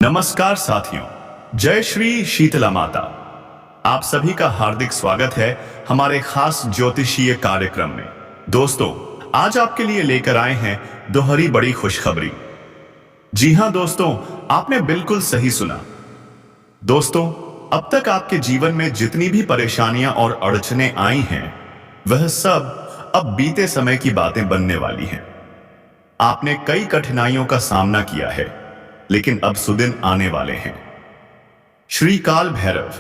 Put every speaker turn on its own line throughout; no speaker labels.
नमस्कार साथियों, जय श्री शीतला माता। आप सभी का हार्दिक स्वागत है हमारे खास ज्योतिषीय कार्यक्रम में। दोस्तों, आज आपके लिए लेकर आए हैं दोहरी बड़ी खुशखबरी। जी हां दोस्तों, आपने बिल्कुल सही सुना। दोस्तों, अब तक आपके जीवन में जितनी भी परेशानियां और अड़चनें आई हैं, वह सब अब बीते समय की बातें बनने वाली हैं। आपने कई कठिनाइयों का सामना किया है, लेकिन अब सुदिन आने वाले हैं। श्री काल भैरव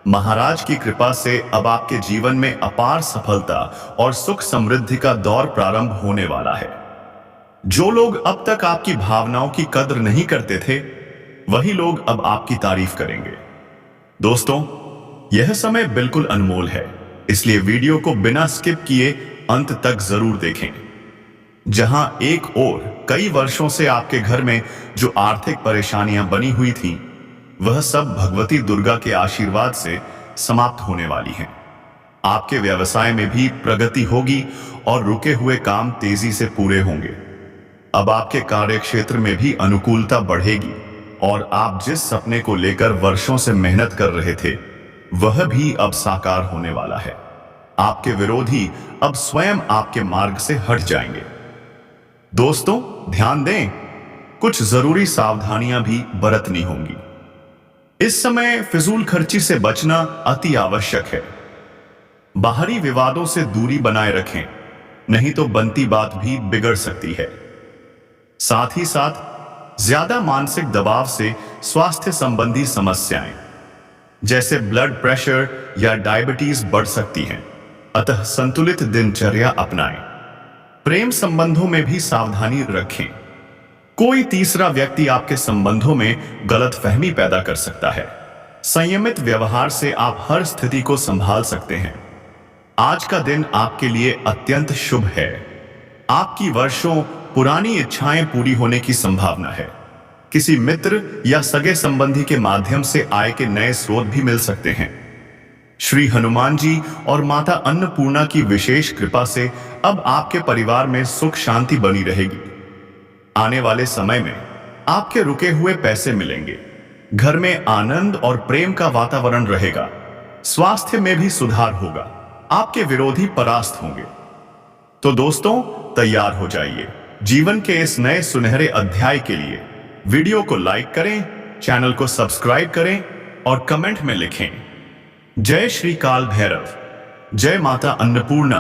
महाराज की कृपा से अब आपके जीवन में अपार सफलता और सुख समृद्धि का दौर प्रारंभ होने वाला है। जो लोग अब तक आपकी भावनाओं की कद्र नहीं करते थे, वही लोग अब आपकी तारीफ करेंगे। दोस्तों, यह समय बिल्कुल अनमोल है, इसलिए वीडियो को बिना स्किप किए अंत तक जरूर देखें। जहां एक ओर कई वर्षों से आपके घर में जो आर्थिक परेशानियां बनी हुई थीं, वह सब भगवती दुर्गा के आशीर्वाद से समाप्त होने वाली हैं। आपके व्यवसाय में भी प्रगति होगी और रुके हुए काम तेजी से पूरे होंगे। अब आपके कार्यक्षेत्र में भी अनुकूलता बढ़ेगी और आप जिस सपने को लेकर वर्षों से मेहनत कर रहे थे, वह भी अब साकार होने वाला है। आपके विरोधी अब स्वयं आपके मार्ग से हट जाएंगे। दोस्तों, ध्यान दें, कुछ जरूरी सावधानियां भी बरतनी होंगी। इस समय फिजूल खर्ची से बचना अति आवश्यक है। बाहरी विवादों से दूरी बनाए रखें, नहीं तो बनती बात भी बिगड़ सकती है। साथ ही साथ ज्यादा मानसिक दबाव से स्वास्थ्य संबंधी समस्याएं जैसे ब्लड प्रेशर या डायबिटीज बढ़ सकती हैं, अतः संतुलित दिनचर्या अपनाएं। प्रेम संबंधों में भी सावधानी रखें। कोई तीसरा व्यक्ति आपके संबंधों में गलतफहमी पैदा कर सकता है। संयमित व्यवहार से आप हर स्थिति को संभाल सकते हैं। आज का दिन आपके लिए अत्यंत शुभ है। आपकी वर्षों पुरानी इच्छाएं पूरी होने की संभावना है। किसी मित्र या सगे संबंधी के माध्यम से आय के नए स्रोत भी मिल सकते हैं। श्री हनुमान जी और माता अन्नपूर्णा की विशेष कृपा से अब आपके परिवार में सुख शांति बनी रहेगी। आने वाले समय में आपके रुके हुए पैसे मिलेंगे। घर में आनंद और प्रेम का वातावरण रहेगा। स्वास्थ्य में भी सुधार होगा। आपके विरोधी परास्त होंगे। तो दोस्तों, तैयार हो जाइए जीवन के इस नए सुनहरे अध्याय के लिए। वीडियो को लाइक करें, चैनल को सब्सक्राइब करें और कमेंट में लिखें, जय श्री काल भैरव, जय माता अन्नपूर्णा,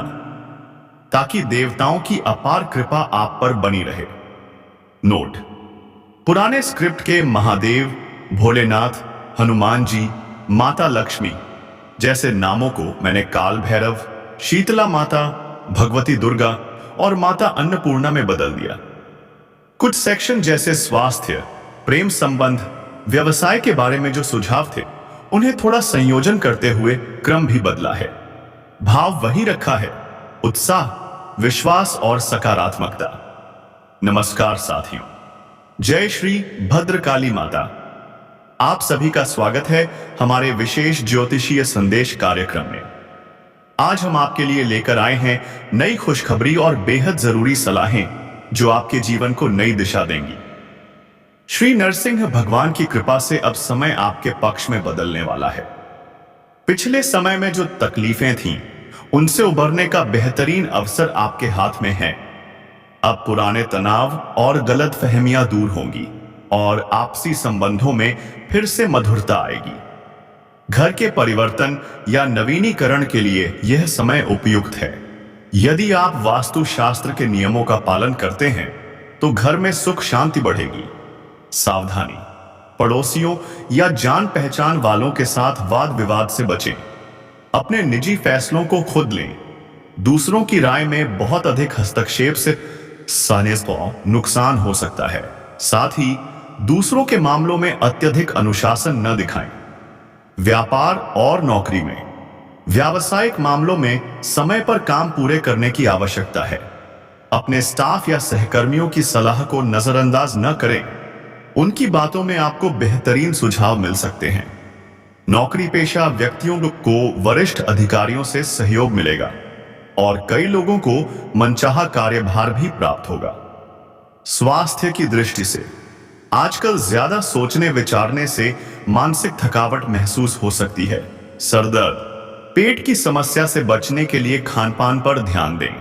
ताकि देवताओं की अपार कृपा आप पर बनी रहे। नोट: पुराने स्क्रिप्ट के महादेव, भोलेनाथ, हनुमान जी, माता लक्ष्मी जैसे नामों को मैंने काल भैरव, शीतला माता, भगवती दुर्गा और माता अन्नपूर्णा में बदल दिया। कुछ सेक्शन जैसे स्वास्थ्य, प्रेम संबंध, व्यवसाय के बारे में जो सुझाव थे, उन्हें थोड़ा संयोजन करते हुए क्रम भी बदला है। भाव वही रखा है: उत्साह, विश्वास और सकारात्मकता। नमस्कार साथियों, जय श्री भद्रकाली माता। आप सभी का स्वागत है हमारे विशेष ज्योतिषीय संदेश कार्यक्रम में। आज हम आपके लिए लेकर आए हैं नई खुशखबरी और बेहद जरूरी सलाहें जो आपके जीवन को नई दिशा देंगी। श्री नरसिंह भगवान की कृपा से अब समय आपके पक्ष में बदलने वाला है। पिछले समय में जो तकलीफें थीं, उनसे उबरने का बेहतरीन अवसर आपके हाथ में है। अब पुराने तनाव और गलतफहमियां दूर होंगी और आपसी संबंधों में फिर से मधुरता आएगी। घर के परिवर्तन या नवीनीकरण के लिए यह समय उपयुक्त है। यदि आप वास्तुशास्त्र के नियमों का पालन करते हैं, तो घर में सुख शांति बढ़ेगी। सावधानी: पड़ोसियों या जान पहचान वालों के साथ वाद विवाद से बचें। अपने निजी फैसलों को खुद लें। दूसरों की राय में बहुत अधिक हस्तक्षेप से नुकसान हो सकता है। साथ ही दूसरों के मामलों में अत्यधिक अनुशासन न दिखाएं। व्यापार और नौकरी में, व्यावसायिक मामलों में समय पर काम पूरे करने की आवश्यकता है। अपने स्टाफ या सहकर्मियों की सलाह को नजरअंदाज न करें। उनकी बातों में आपको बेहतरीन सुझाव मिल सकते हैं। नौकरी पेशा व्यक्तियों को वरिष्ठ अधिकारियों से सहयोग मिलेगा और कई लोगों को मनचाहा कार्यभार भी प्राप्त होगा। स्वास्थ्य की दृष्टि से आजकल ज्यादा सोचने विचारने से मानसिक थकावट महसूस हो सकती है। सरदर्द, पेट की समस्या से बचने के लिए खान पान पर ध्यान दें।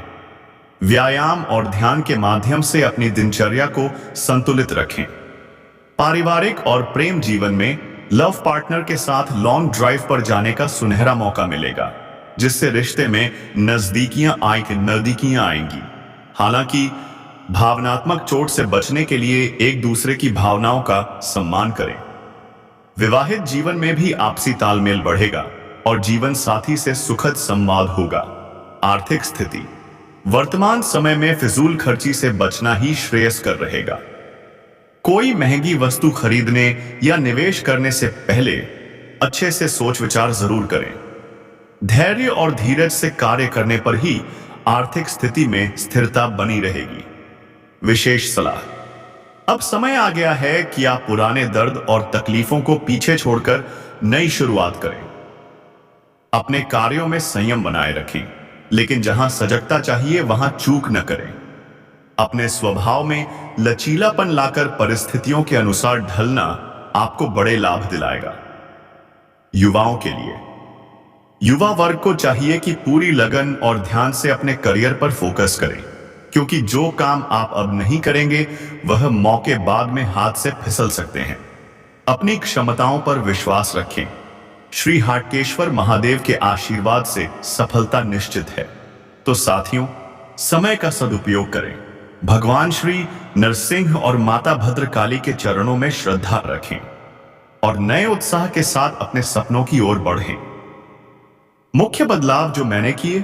व्यायाम और ध्यान के माध्यम से अपनी दिनचर्या को संतुलित रखें। पारिवारिक और प्रेम जीवन में लव पार्टनर के साथ लॉन्ग ड्राइव पर जाने का सुनहरा मौका मिलेगा, जिससे रिश्ते में नजदीकियां आएंगी। हालांकि भावनात्मक चोट से बचने के लिए एक दूसरे की भावनाओं का सम्मान करें। विवाहित जीवन में भी आपसी तालमेल बढ़ेगा और जीवन साथी से सुखद संवाद होगा। आर्थिक स्थिति, वर्तमान समय में फिजूल खर्ची से बचना ही श्रेयस्कर रहेगा। कोई महंगी वस्तु खरीदने या निवेश करने से पहले अच्छे से सोच विचार जरूर करें। धैर्य और धीरज से कार्य करने पर ही आर्थिक स्थिति में स्थिरता बनी रहेगी। विशेष सलाह, अब समय आ गया है कि आप पुराने दर्द और तकलीफों को पीछे छोड़कर नई शुरुआत करें। अपने कार्यों में संयम बनाए रखें, लेकिन जहां सजगता चाहिए वहां चूक न करें। अपने स्वभाव में लचीलापन लाकर परिस्थितियों के अनुसार ढलना आपको बड़े लाभ दिलाएगा। युवाओं के लिए, युवा वर्ग को चाहिए कि पूरी लगन और ध्यान से अपने करियर पर फोकस करें, क्योंकि जो काम आप अब नहीं करेंगे वह मौके बाद में हाथ से फिसल सकते हैं। अपनी क्षमताओं पर विश्वास रखें। श्री हाटकेश्वर महादेव के आशीर्वाद से सफलता निश्चित है। तो साथियों, समय का सदुपयोग करें। भगवान श्री नरसिंह और माता भद्रकाली के चरणों में श्रद्धा रखें और नए उत्साह के साथ अपने सपनों की ओर बढ़ें। मुख्य बदलाव जो मैंने किए,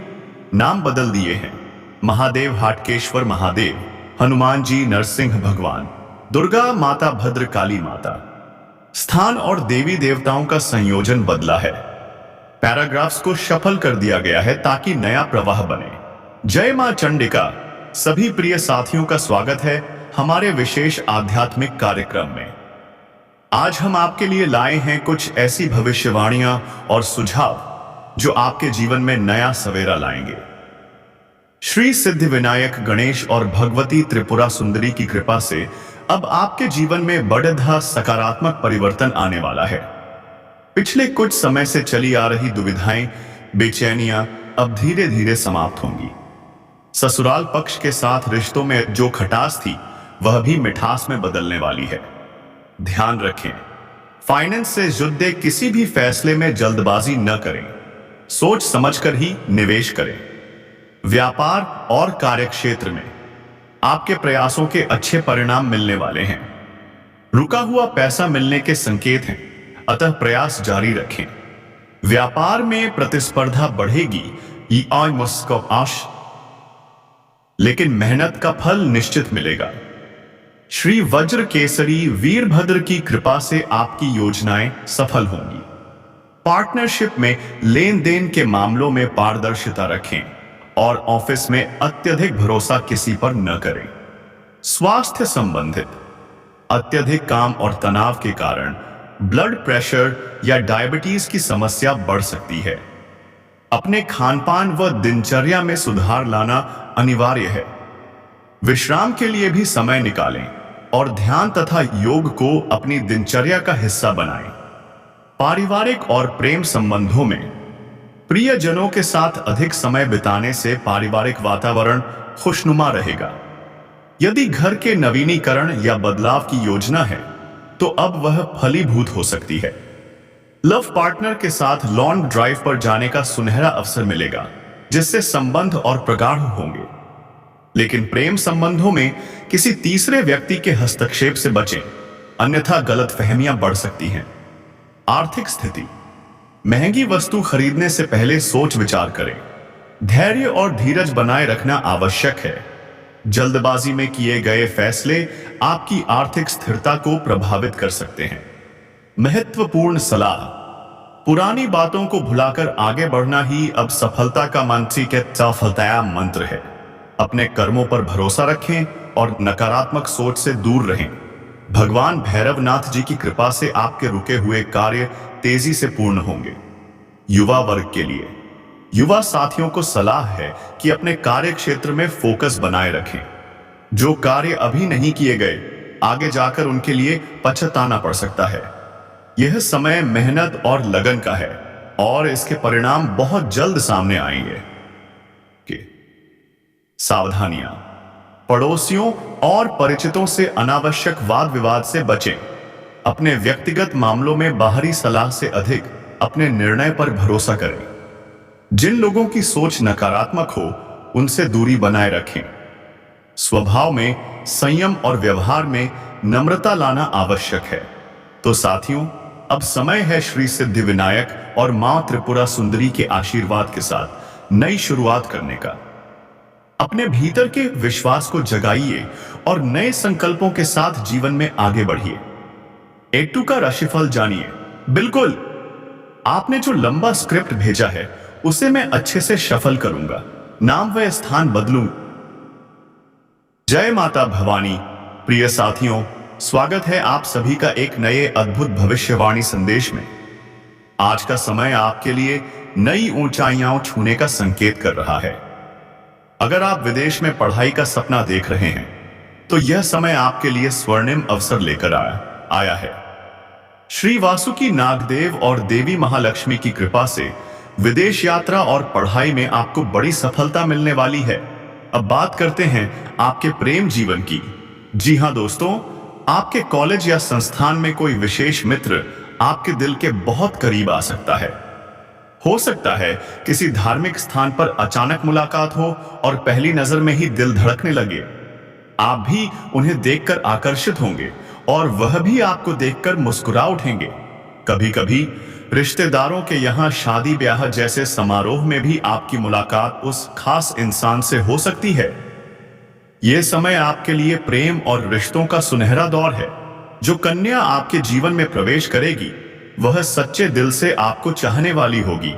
नाम बदल दिए हैं। महादेव हाटकेश्वर महादेव, हनुमान जी नरसिंह भगवान, दुर्गा माता भद्रकाली माता। स्थान और देवी देवताओं का संयोजन बदला है। पैराग्राफ्स को शफल कर दिया गया है ताकि नया प्रवाह बने। जय मां चंडिका। सभी प्रिय साथियों का स्वागत है हमारे विशेष आध्यात्मिक कार्यक्रम में। आज हम आपके लिए लाए हैं कुछ ऐसी भविष्यवाणियां और सुझाव जो आपके जीवन में नया सवेरा लाएंगे। श्री सिद्धिविनायक गणेश और भगवती त्रिपुरा सुंदरी की कृपा से अब आपके जीवन में बड़ा सकारात्मक परिवर्तन आने वाला है। पिछले कुछ समय से चली आ रही दुविधाएं, बेचैनियां अब धीरे धीरे समाप्त होंगी। ससुराल पक्ष के साथ रिश्तों में जो खटास थी वह भी मिठास में बदलने वाली है। ध्यान रखें, फाइनेंस से जुड़े किसी भी फैसले में जल्दबाजी न करें। सोच समझकर ही निवेश करें। व्यापार और कार्यक्षेत्र में आपके प्रयासों के अच्छे परिणाम मिलने वाले हैं। रुका हुआ पैसा मिलने के संकेत हैं, अतः प्रयास जारी रखें। व्यापार में प्रतिस्पर्धा बढ़ेगी, लेकिन मेहनत का फल निश्चित मिलेगा। श्री वज्र केसरी वीरभद्र की कृपा से आपकी योजनाएं सफल होंगी। पार्टनरशिप में लेन देन के मामलों में पारदर्शिता रखें और ऑफिस में अत्यधिक भरोसा किसी पर न करें। स्वास्थ्य संबंधित अत्यधिक काम और तनाव के कारण ब्लड प्रेशर या डायबिटीज की समस्या बढ़ सकती है। अपने खानपान व दिनचर्या में सुधार लाना अनिवार्य है। विश्राम के लिए भी समय निकालें और ध्यान तथा योग को अपनी दिनचर्या का हिस्सा बनाएं। पारिवारिक और प्रेम संबंधों में प्रियजनों के साथ अधिक समय बिताने से पारिवारिक वातावरण खुशनुमा रहेगा। यदि घर के नवीनीकरण या बदलाव की योजना है तो अब वह फलीभूत हो सकती है। लव पार्टनर के साथ लॉन्ग ड्राइव पर जाने का सुनहरा अवसर मिलेगा, जिससे संबंध और प्रगाढ़ होंगे। लेकिन प्रेम संबंधों में किसी तीसरे व्यक्ति के हस्तक्षेप से बचें, अन्यथा गलतफहमियां बढ़ सकती हैं। आर्थिक स्थिति, महंगी वस्तु खरीदने से पहले सोच विचार करें। धैर्य और धीरज बनाए रखना आवश्यक है। जल्दबाजी में किए गए फैसले आपकी आर्थिक स्थिरता को प्रभावित कर सकते हैं। महत्वपूर्ण सलाह, पुरानी बातों को भुलाकर आगे बढ़ना ही अब सफलता का मंत्र है। अपने कर्मों पर भरोसा रखें और नकारात्मक सोच से दूर रहें। भगवान भैरवनाथ जी की कृपा से आपके रुके हुए कार्य तेजी से पूर्ण होंगे। युवा वर्ग के लिए, युवा साथियों को सलाह है कि अपने कार्य क्षेत्र में फोकस बनाए रखें। जो कार्य अभी नहीं किए गए आगे जाकर उनके लिए पछताना पड़ सकता है। यह समय मेहनत और लगन का है और इसके परिणाम बहुत जल्द सामने आएंगे। कि सावधानियां, पड़ोसियों और परिचितों से अनावश्यक वाद विवाद से बचें। अपने व्यक्तिगत मामलों में बाहरी सलाह से अधिक अपने निर्णय पर भरोसा करें। जिन लोगों की सोच नकारात्मक हो उनसे दूरी बनाए रखें। स्वभाव में संयम और व्यवहार में नम्रता लाना आवश्यक है। तो साथियों, अब समय है श्री सिद्धि विनायक और मां त्रिपुरा सुंदरी के आशीर्वाद के साथ नई शुरुआत करने का। अपने भीतर के विश्वास को जगाइए और नए संकल्पों के साथ जीवन में आगे बढ़िए। एट्टू का राशिफल जानिए। बिल्कुल, आपने जो लंबा स्क्रिप्ट भेजा है उसे मैं अच्छे से शफल करूंगा, नाम व स्थान बदलूं। जय माता भवानी। प्रिय साथियों, स्वागत है आप सभी का एक नए अद्भुत भविष्यवाणी संदेश में। आज का समय आपके लिए नई ऊंचाइयां छूने का संकेत कर रहा है। अगर आप विदेश में पढ़ाई का सपना देख रहे हैं तो यह समय आपके लिए स्वर्णिम अवसर लेकर आया है। श्री वासुकी नागदेव और देवी महालक्ष्मी की कृपा से विदेश यात्रा और पढ़ाई में आपको बड़ी सफलता मिलने वाली है। अब बात करते हैं आपके प्रेम जीवन की। जी हां दोस्तों, आपके कॉलेज या संस्थान में कोई विशेष मित्र आपके दिल के बहुत करीब आ सकता है। हो सकता है किसी धार्मिक स्थान पर अचानक मुलाकात हो और पहली नजर में ही दिल धड़कने लगे। आप भी उन्हें देखकर आकर्षित होंगे और वह भी आपको देखकर मुस्कुरा उठेंगे। कभी कभी रिश्तेदारों के यहाँ शादी ब्याह जैसे समारोह में भी आपकी मुलाकात उस खास इंसान से हो सकती है। यह समय आपके लिए प्रेम और रिश्तों का सुनहरा दौर है। जो कन्या आपके जीवन में प्रवेश करेगी वह सच्चे दिल से आपको चाहने वाली होगी।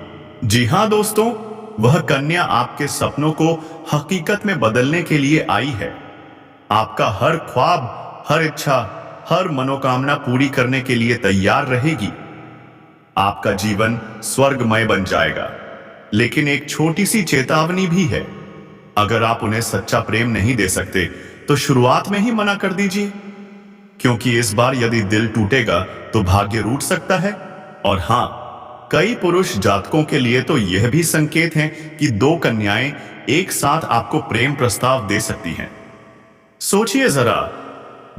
जी हां दोस्तों, वह कन्या आपके सपनों को हकीकत में बदलने के लिए आई है। आपका हर ख्वाब, हर इच्छा, हर मनोकामना पूरी करने के लिए तैयार रहेगी। आपका जीवन स्वर्गमय बन जाएगा। लेकिन एक छोटी सी चेतावनी भी है। अगर आप उन्हें सच्चा प्रेम नहीं दे सकते तो शुरुआत में ही मना कर दीजिए, क्योंकि इस बार यदि दिल टूटेगा तो भाग्य रूठ सकता है। और हां, कई पुरुष जातकों के लिए तो यह भी संकेत है कि दो कन्याएं एक साथ आपको प्रेम प्रस्ताव दे सकती हैं। सोचिए जरा,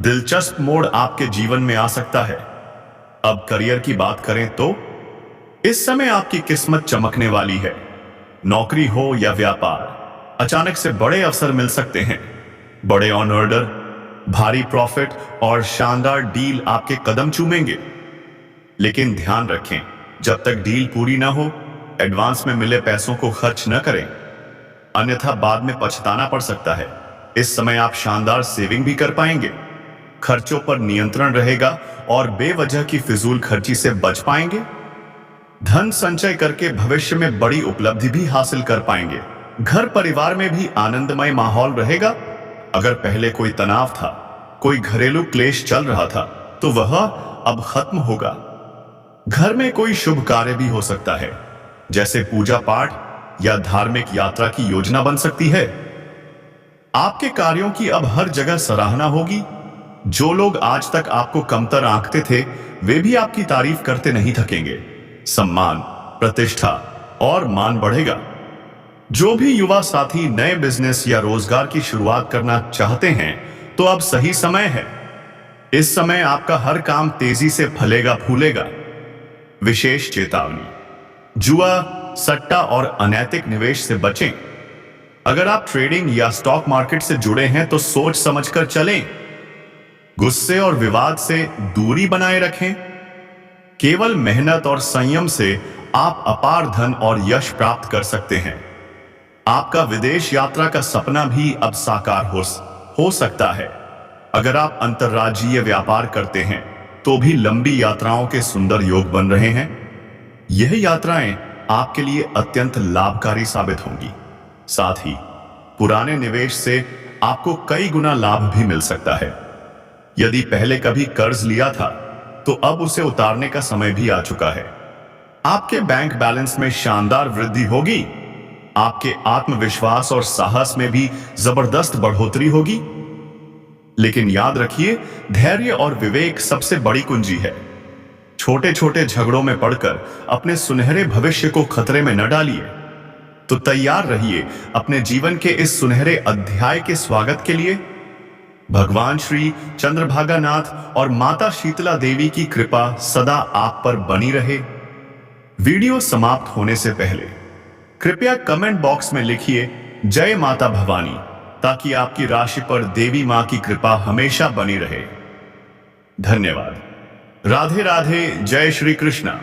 दिलचस्प मोड़ आपके जीवन में आ सकता है। अब करियर की बात करें तो इस समय आपकी किस्मत चमकने वाली है। नौकरी हो या व्यापार, अचानक से बड़े अवसर मिल सकते हैं। बड़े ऑर्डर, भारी प्रॉफिट और शानदार डील आपके कदम चूमेंगे। लेकिन ध्यान रखें, जब तक डील पूरी ना हो एडवांस में मिले पैसों को खर्च न करें, अन्यथा बाद में पछताना पड़ सकता है। इस समय आप शानदार सेविंग भी कर पाएंगे। खर्चों पर नियंत्रण रहेगा और बेवजह की फिजूल खर्ची से बच पाएंगे। धन संचय करके भविष्य में बड़ी उपलब्धि भी हासिल कर पाएंगे। घर परिवार में भी आनंदमय माहौल रहेगा। अगर पहले कोई तनाव था, कोई घरेलू क्लेश चल रहा था, तो वह अब खत्म होगा। घर में कोई शुभ कार्य भी हो सकता है, जैसे पूजा पाठ या धार्मिक यात्रा की योजना बन सकती है। आपके कार्यों की अब हर जगह सराहना होगी। जो लोग आज तक आपको कमतर आंकते थे, वे भी आपकी तारीफ करते नहीं थकेंगे। सम्मान, प्रतिष्ठा और मान बढ़ेगा। जो भी युवा साथी नए बिजनेस या रोजगार की शुरुआत करना चाहते हैं, तो अब सही समय है। इस समय आपका हर काम तेजी से फलेगा फूलेगा। विशेष चेतावनी, जुआ, सट्टा और अनैतिक निवेश से बचें। अगर आप ट्रेडिंग या स्टॉक मार्केट से जुड़े हैं तो सोच समझकर चलें। गुस्से और विवाद से दूरी बनाए रखें। केवल मेहनत और संयम से आप अपार धन और यश प्राप्त कर सकते हैं। आपका विदेश यात्रा का सपना भी अब साकार हो सकता है। अगर आप अंतर्राज्यीय व्यापार करते हैं तो भी लंबी यात्राओं के सुंदर योग बन रहे हैं। यह यात्राएं आपके लिए अत्यंत लाभकारी साबित होंगी। साथ ही पुराने निवेश से आपको कई गुना लाभ भी मिल सकता है। यदि पहले कभी कर्ज लिया था तो अब उसे उतारने का समय भी आ चुका है। आपके बैंक बैलेंस में शानदार वृद्धि होगी। आपके आत्मविश्वास और साहस में भी जबरदस्त बढ़ोतरी होगी। लेकिन याद रखिए, धैर्य और विवेक सबसे बड़ी कुंजी है। छोटे छोटे झगड़ों में पड़कर अपने सुनहरे भविष्य को खतरे में न डालिए। तो तैयार रहिए अपने जीवन के इस सुनहरे अध्याय के स्वागत के लिए। भगवान श्री चंद्रभागानाथ और माता शीतला देवी की कृपा सदा आप पर बनी रहे। वीडियो समाप्त होने से पहले कृपया कमेंट बॉक्स में लिखिए जय माता भवानी, ताकि आपकी राशि पर देवी मां की कृपा हमेशा बनी रहे। धन्यवाद। राधे राधे। जय श्री कृष्णा।